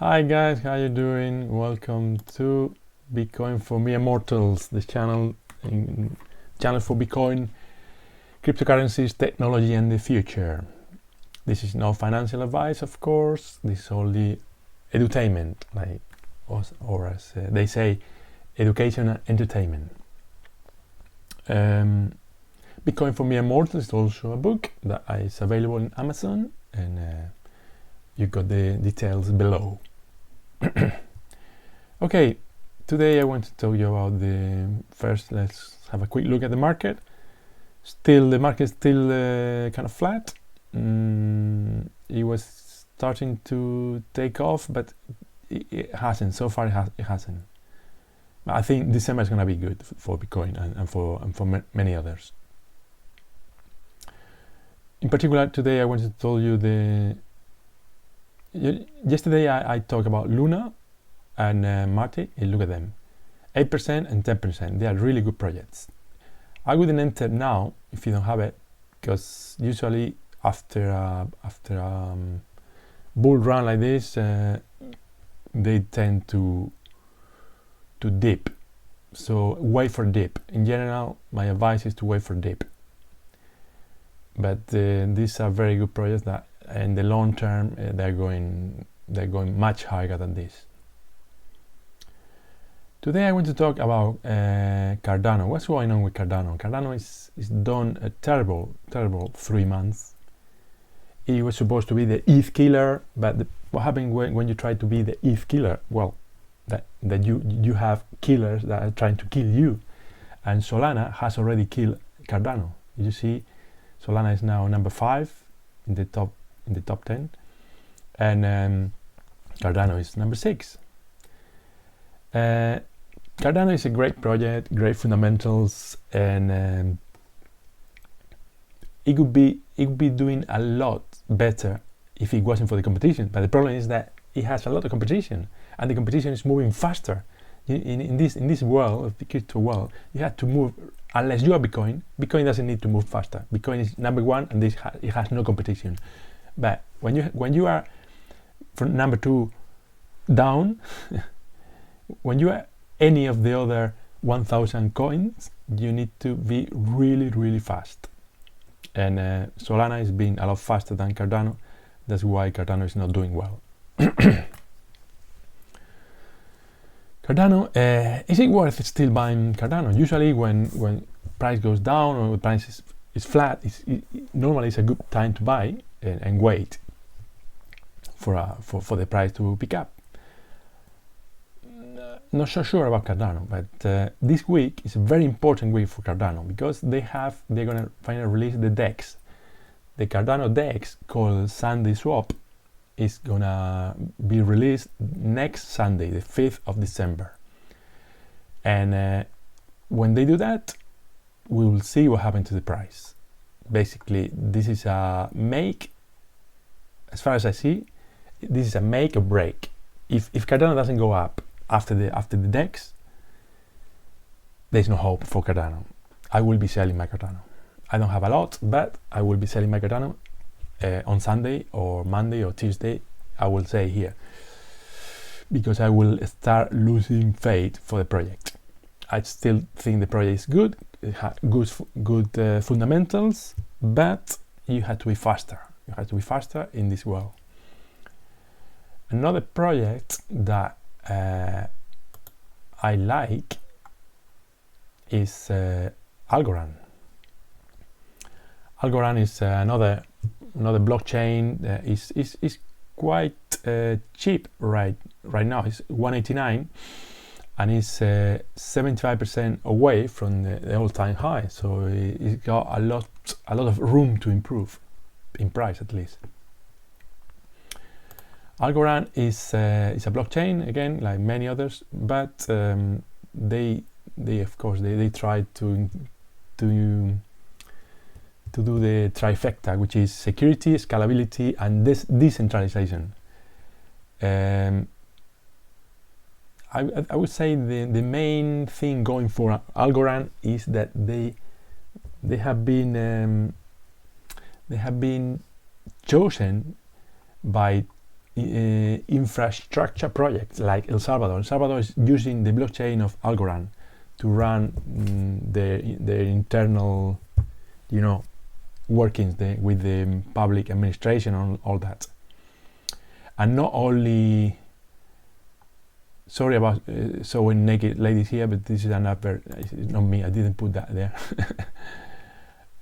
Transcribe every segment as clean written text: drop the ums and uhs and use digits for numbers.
Hi guys, how you doing? Welcome to Bitcoin for Mere Mortals, the channel for Bitcoin, cryptocurrencies, technology, and the future. This is no financial advice, of course. This is only edutainment, or as they say, education and entertainment. Bitcoin for Mere Mortals is also a book that is available in Amazon, and you got the details below. Okay, today I want to tell you about let's have a quick look at the market. The market is still kind of flat. It was starting to take off, but it hasn't. So far it hasn't. I think December is going to be good for Bitcoin and for many others. In particular, today I wanted to tell you yesterday I talked about Luna and Matic. Look at them, 8% and 10%. They are really good projects. I wouldn't enter now if you don't have it, because usually after a bull run like this, they tend to dip. So wait for dip. In general, my advice is to wait for dip. But these are very good projects that in the long term they're going much higher than this. Today I want to talk about Cardano. What's going on with Cardano? Cardano is done a terrible 3 months. It was supposed to be the ETH killer, but what happened when you try to be the ETH killer? Well, that you have killers that are trying to kill you, and Solana has already killed Cardano. You see, Solana is now number 5 in the top 10, and Cardano is number 6. Cardano is a great project, great fundamentals, and it could be doing a lot better if it wasn't for the competition. But the problem is that it has a lot of competition, and the competition is moving faster. In this world, the crypto world, you have to move. Unless you are Bitcoin doesn't need to move faster. Bitcoin is number 1, and it has no competition. But when you are from number 2 down, when you are any of the other 1,000 coins, you need to be really fast. And Solana is being a lot faster than Cardano. That's why Cardano is not doing well. Cardano, is it worth still buying Cardano? Usually when price goes down or the price is flat, normally it's a good time to buy and wait for the price to pick up. Not so sure about Cardano, but this week is a very important week for Cardano, because they're gonna finally release the DEX. The Cardano DEX, called Sunday Swap, is gonna be released next Sunday, the 5th of December. And when they do that, we will see what happened to the price. Basically, this is a make. As far as I see, this is a make or break. If Cardano doesn't go up after the DEX, there's no hope for Cardano. I will be selling my Cardano. I don't have a lot, but I will be selling my Cardano on Sunday or Monday or Tuesday. I will say here, because I will start losing faith for the project. I still think the project is good. It has good fundamentals, but you have to be faster. You have to be faster in this world. Another project that I like is Algorand. Algorand is another blockchain. Is quite cheap right now. It's 189, and it's 75% away from the all-time high. So it's got a lot of room to improve in price, at least. Algorand is a blockchain, again, like many others, but they of course try to do the trifecta, which is security, scalability, and decentralization. I would say the main thing going for Algorand is that they have been chosen by infrastructure projects like El Salvador. El Salvador is using the blockchain of Algorand to run their internal, workings with the public administration and all that. And not only, sorry about showing naked ladies here, but this is an advert. It's not me. I didn't put that there.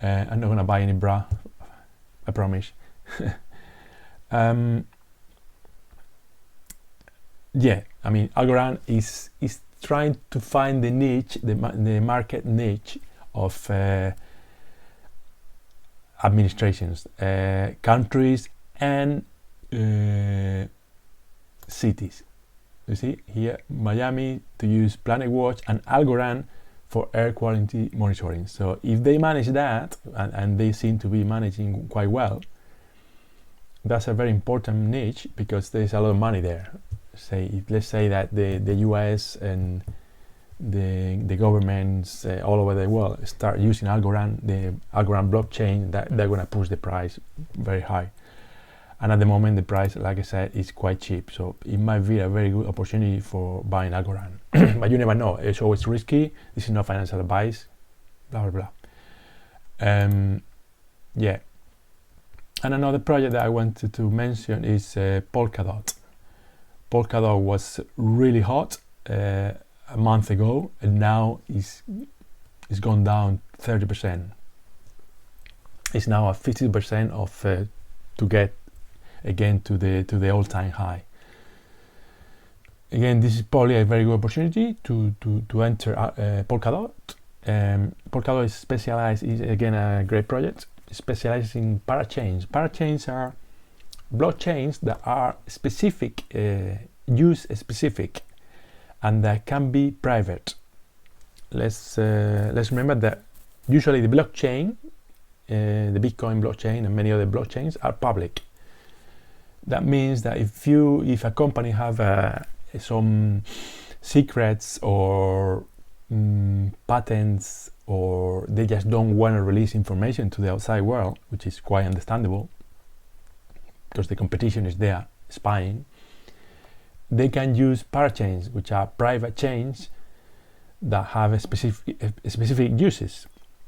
I'm not gonna buy any bra. I promise. Yeah, I mean, Algorand is trying to find the niche, the market niche of administrations, countries, and cities. You see here, Miami to use Planet Watch and Algorand for air quality monitoring. So if they manage that, and they seem to be managing quite well, that's a very important niche because there's a lot of money there. Let's say that the US and the governments all over the world start using Algorand, the Algorand blockchain, that they're going to push the price very high. And at the moment, the price, like I said, is quite cheap. So it might be a very good opportunity for buying Algorand. But you never know. It's always risky. This is not financial advice. Blah, blah, blah. Yeah. And another project that I wanted to mention is Polkadot. Polkadot was really hot a month ago, and now it's gone down 30%. It's now at 50% of to get again to the all-time high. Again, this is probably a very good opportunity to enter Polkadot. Polkadot is specialized, is again a great project. It specializes in parachains. Parachains are blockchains that are specific, use specific, and that can be private. Let's remember that usually the blockchain, the Bitcoin blockchain and many other blockchains are public. That means that if a company have some secrets or patents, or they just don't want to release information to the outside world, which is quite understandable because the competition is there spying, they can use parachains, which are private chains that have specific uses.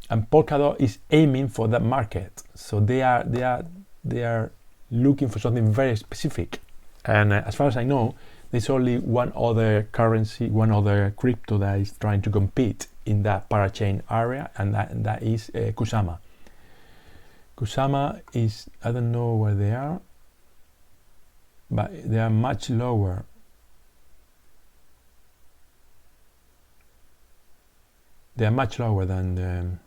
And Polkadot is aiming for that market, so they are looking for something very specific. And as far as I know, there's only one other currency, one other crypto that is trying to compete in that parachain area, and that is Kusama. Kusama is, I don't know where they are, but they are much lower. They are much lower than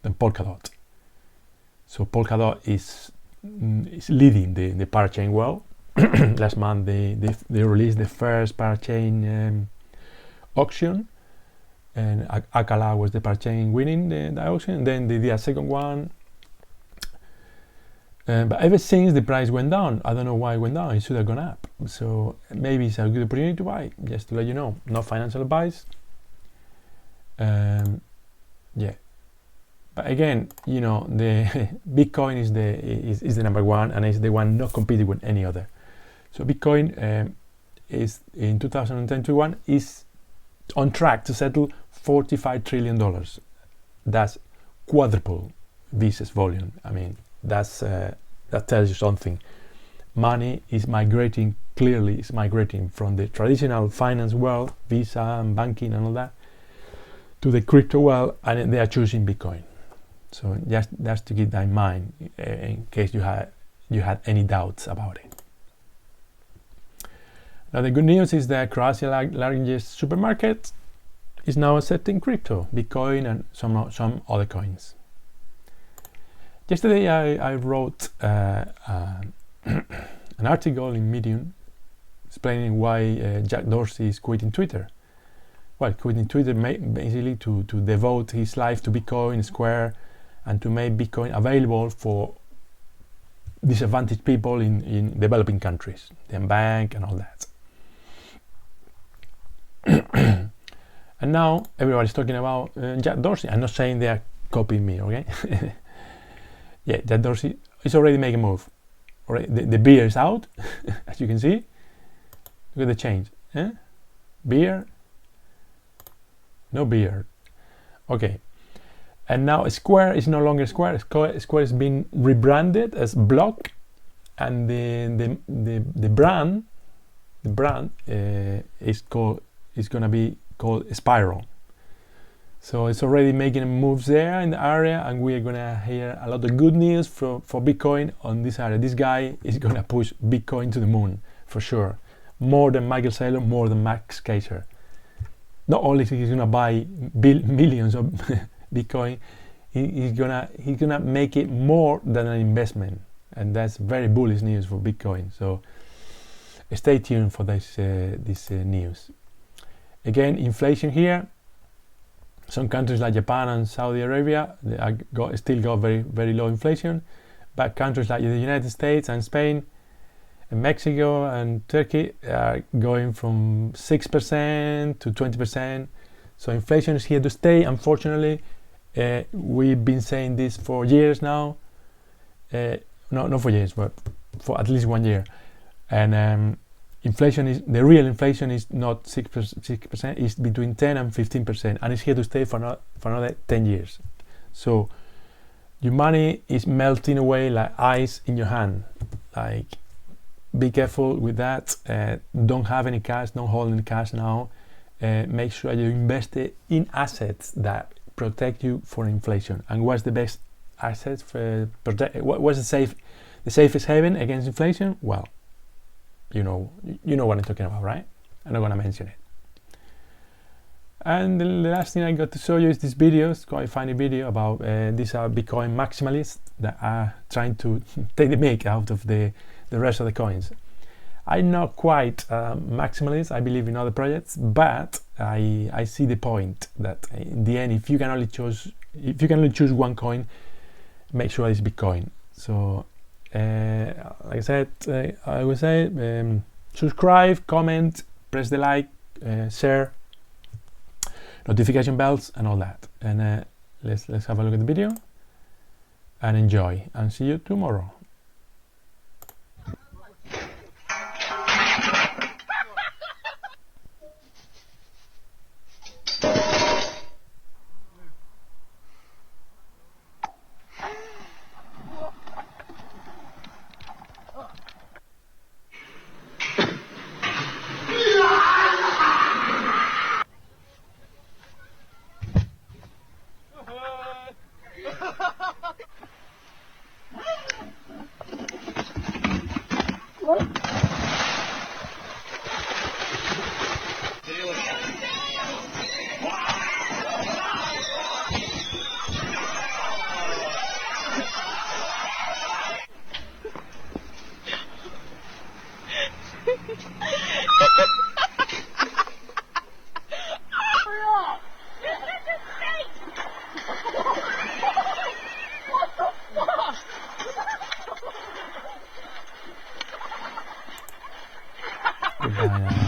Polkadot. So Polkadot is leading the parachain world. Last month they released the first parachain auction, and Akala was the parachain winning the auction. Then they did a second one, but ever since the price went down. I don't know why it went down. It should have gone up. So maybe it's a good opportunity to buy. Just to let you know, not financial advice. Yeah. But again, the Bitcoin is the number one, and is the one not competing with any other. So Bitcoin is in 2021 is on track to settle $45 trillion. That's quadruple Visa's volume. I mean, that tells you something. Money is migrating, clearly is migrating from the traditional finance world, Visa and banking and all that, to the crypto world, and they are choosing Bitcoin. So just to keep that in mind, in case you had any doubts about it. Now the good news is that Croatia's largest supermarket is now accepting crypto, Bitcoin and some other coins. Yesterday I wrote an article in Medium explaining why Jack Dorsey is quitting Twitter. Well, quitting Twitter basically to devote his life to Bitcoin, Square, and to make Bitcoin available for disadvantaged people in developing countries, the bank and all that. And now everybody's talking about Jack Dorsey. I'm not saying they are copying me, okay? Yeah, Jack Dorsey is already making a move. Already, the beer is out, as you can see. Look at the change. Eh? Beer? No beer. Okay. And now Square is no longer Square. Square is being rebranded as Block, and the brand is gonna be called Spiral. So it's already making moves there in the area, and we are gonna hear a lot of good news for Bitcoin on this area. This guy is gonna push Bitcoin to the moon for sure, more than Michael Saylor, more than Max Keiser. Not only is he gonna buy millions of Bitcoin, he's gonna make it more than an investment, and that's very bullish news for Bitcoin. So stay tuned for this news. Again, inflation here. Some countries like Japan and Saudi Arabia still got very, very low inflation, but countries like the United States and Spain and Mexico and Turkey are going from 6% to 20%. So inflation is here to stay, unfortunately. We've been saying this for years now. Not for years, but for at least 1 year. And the real inflation is not 6%, it's between 10 and 15%, and it's here to stay for another 10 years. So your money is melting away like ice in your hand. Like, be careful with that. Don't have any cash, don't hold any cash now. Make sure you invest it in assets that protect you for inflation. And what's the best assets for what's the safest haven against inflation? Well, you know what I'm talking about, right? I'm not gonna mention it. And the last thing I got to show you is this video. It's quite a funny video about these are Bitcoin maximalists that are trying to take the mick out of the rest of the coins. I'm not quite maximalist. I believe in other projects, but I see the point that in the end, if you can only choose one coin, make sure it's Bitcoin. So like I said, I would say subscribe, comment, press the like, share, notification bells, and all that. And let's have a look at the video and enjoy. And see you tomorrow. Goodbye now.